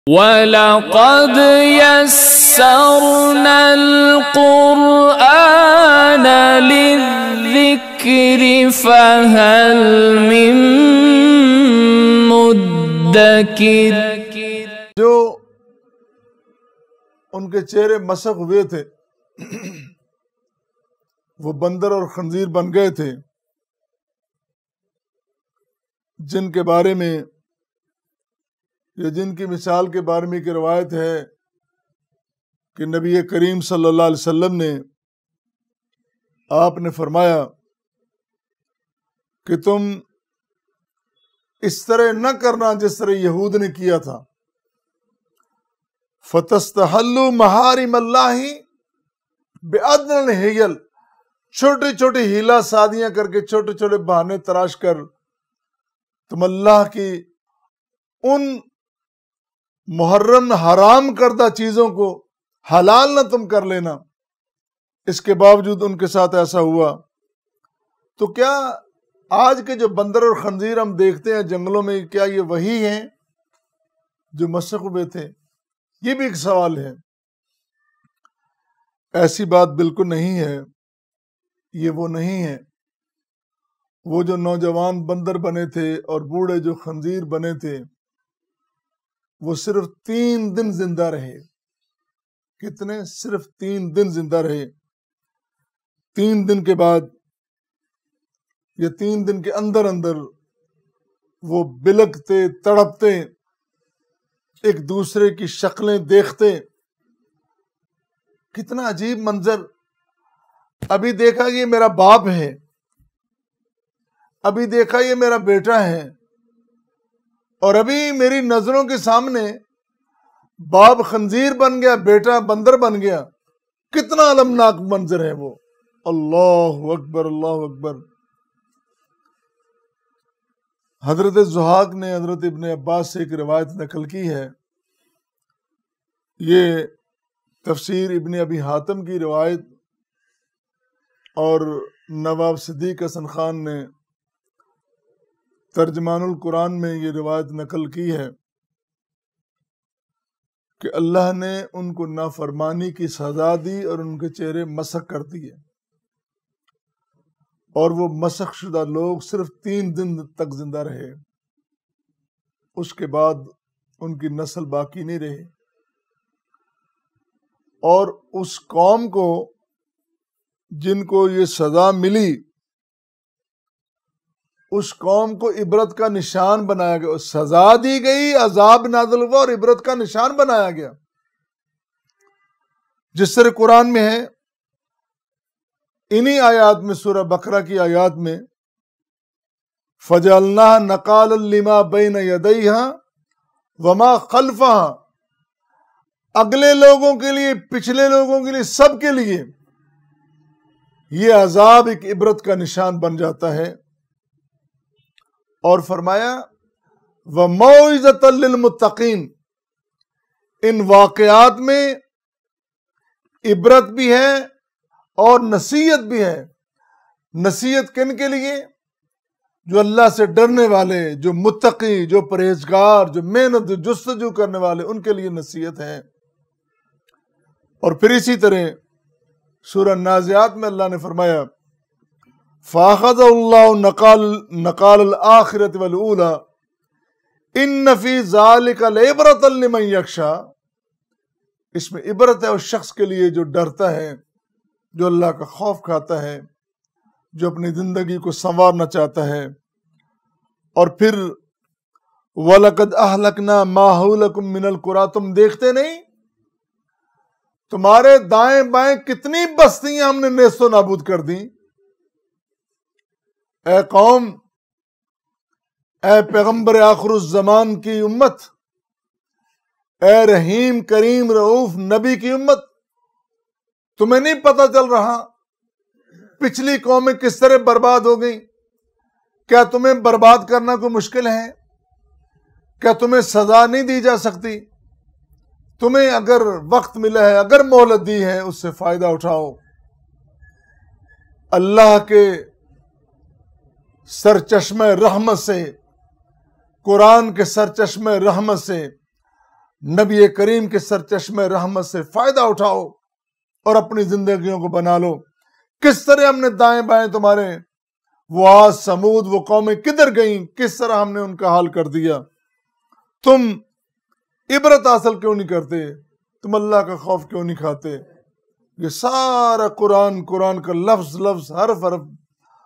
وَلَقَدْ يَسَّرْنَا الْقُرْآنَ لِلذِّكْرِ فَهَلْ مِن مُدَّكِرٍ۔ جو ان کے چہرے مسخ ہوئے تھے وہ بندر اور خنزیر بن گئے تھے، جن کے بارے میں یا جن کی مثال کے بارے میں کی روایت ہے کہ نبی کریم صلی اللہ علیہ وسلم نے آپ نے فرمایا کہ تم اس طرح نہ کرنا جس طرح یہود نے کیا تھا، فَتَسْتَحَلُّوا مَحَارِمَ اللَّهِ بِأَدْنَى الْحِيَلِ، چھوٹی چھوٹی ہیلا سادیاں کر کے، چھوٹے چھوٹے بہانے تراش کر تم اللہ کی ان محرم حرام کردہ چیزوں کو حلال نہ تم کر لینا۔ اس کے باوجود ان کے ساتھ ایسا ہوا۔ تو کیا آج کے جو بندر اور خنزیر ہم دیکھتے ہیں جنگلوں میں، کیا یہ وہی ہیں جو مسخ ہوئے تھے؟ یہ بھی ایک سوال ہے۔ ایسی بات بالکل نہیں ہے، یہ وہ نہیں ہے۔ وہ جو نوجوان بندر بنے تھے اور بوڑھے جو خنزیر بنے تھے، وہ صرف 3 دن زندہ رہے۔ کتنے؟ صرف 3 دن زندہ رہے۔ 3 دن کے بعد یا 3 دن کے اندر اندر وہ بلکتے، تڑپتے، ایک دوسرے کی شکلیں دیکھتے۔ کتنا عجیب منظر۔ ابھی دیکھا یہ میرا باپ ہے، ابھی دیکھا یہ میرا بیٹا ہے، اور ابھی میری نظروں کے سامنے باپ خنزیر بن گیا، بیٹا بندر بن گیا۔ کتنا المناک منظر ہے وہ۔ اللہ اکبر، اللہ اکبر۔ حضرت ضحاک نے حضرت ابن عباس سے ایک روایت نقل کی ہے، یہ تفسیر ابن ابی حاتم کی روایت، اور نواب صدیق حسن خان نے ترجمان القرآن میں یہ روایت نقل کی ہے کہ اللہ نے ان کو نافرمانی کی سزا دی اور ان کے چہرے مسخ کر دیے، اور وہ مسخ شدہ لوگ صرف 3 دن تک زندہ رہے۔ اس کے بعد ان کی نسل باقی نہیں رہی، اور اس قوم کو جن کو یہ سزا ملی، اس قوم کو عبرت کا نشان بنایا گیا۔ سزا دی گئی، عذاب نازل ہوا، اور عبرت کا نشان بنایا گیا۔ جس طرح قرآن میں ہے، انہی آیات میں، سورہ بقرہ کی آیات میں، فَجَعَلْنَاهَا نَقَالًا لِمَا بَيْنَ يَدَيْهَا وَمَا خَلْفَهَا، اگلے لوگوں کے لیے، پچھلے لوگوں کے لیے، سب کے لیے یہ عذاب ایک عبرت کا نشان بن جاتا ہے۔ اور فرمایا وَمَوْعِظَةً لِّلْمُتَّقِينَ، ان واقعات میں عبرت بھی ہے اور نصیحت بھی ہے۔ نصیحت کن کے لیے؟ جو اللہ سے ڈرنے والے، جو متقی، جو پرہیزگار، جو محنت، جو جستجو کرنے والے، ان کے لیے نصیحت ہے۔ اور پھر اسی طرح سورہ نازعات میں اللہ نے فرمایا فَأَخَذَهُ اللَّهُ نَقَالَ الْآخِرَةِ وَالْأُولَى إِنَّ فِي ذَلِكَ لَعِبْرَةً لِمَن يَخْشَىٰ، اس میں عبرت ہے اس شخص کے لیے جو ڈرتا ہے، جو اللہ کا خوف کھاتا ہے، جو اپنی زندگی کو سنوارنا چاہتا ہے۔ اور پھر وَلَقَدْ أَهْلَكْنَا مَا حَوْلَكُم مِّنَ الْقُرَىٰ، تم دیکھتے نہیں تمہارے دائیں بائیں کتنی بستیاں ہم نے نیست و نابود کر دیں۔ اے قوم، اے پیغمبر آخر الزمان کی امت، اے رحیم کریم رعوف نبی کی امت، تمہیں نہیں پتہ چل رہا پچھلی قومیں کس طرح برباد ہو گئیں؟ کیا تمہیں برباد کرنا کوئی مشکل ہے؟ کیا تمہیں سزا نہیں دی جا سکتی؟ تمہیں اگر وقت ملا ہے، اگر مہلت دی ہے، اس سے فائدہ اٹھاؤ۔ اللہ کے سرچشمہ رحمت سے، قرآن کے سرچشمہ رحمت سے نبی کریم کے سرچشمے رحمت سے فائدہ اٹھاؤ اور اپنی زندگیوں کو بنا لو۔ کس طرح ہم نے دائیں بائیں تمہارے وہ عاد سمود وہ قومیں کدھر گئیں، کس طرح ہم نے ان کا حال کر دیا۔ تم عبرت حاصل کیوں نہیں کرتے؟ تم اللہ کا خوف کیوں نہیں کھاتے؟ یہ سارا قرآن کا لفظ حرف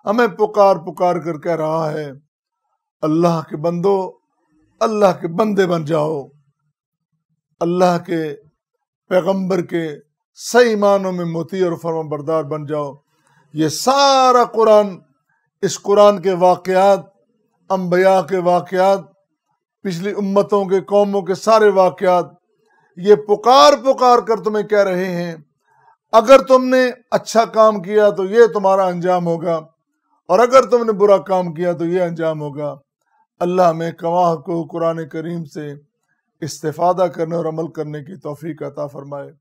ہمیں پکار کر کہہ رہا ہے اللہ کے بندو، اللہ کے بندے بن جاؤ، اللہ کے پیغمبر کے صحیح معنوں میں مطیع اور فرمان بردار بن جاؤ۔ یہ سارا اس قرآن کے واقعات، انبیاء کے واقعات، پچھلی امتوں کے قوموں کے سارے واقعات، یہ پکار کر تمہیں کہہ رہے ہیں اگر تم نے اچھا کام کیا تو یہ تمہارا انجام ہوگا، اور اگر تم نے برا کام کیا تو یہ انجام ہوگا۔ اللہ ہمیں کو قرآن کریم سے استفادہ کرنے اور عمل کرنے کی توفیق عطا فرمائے۔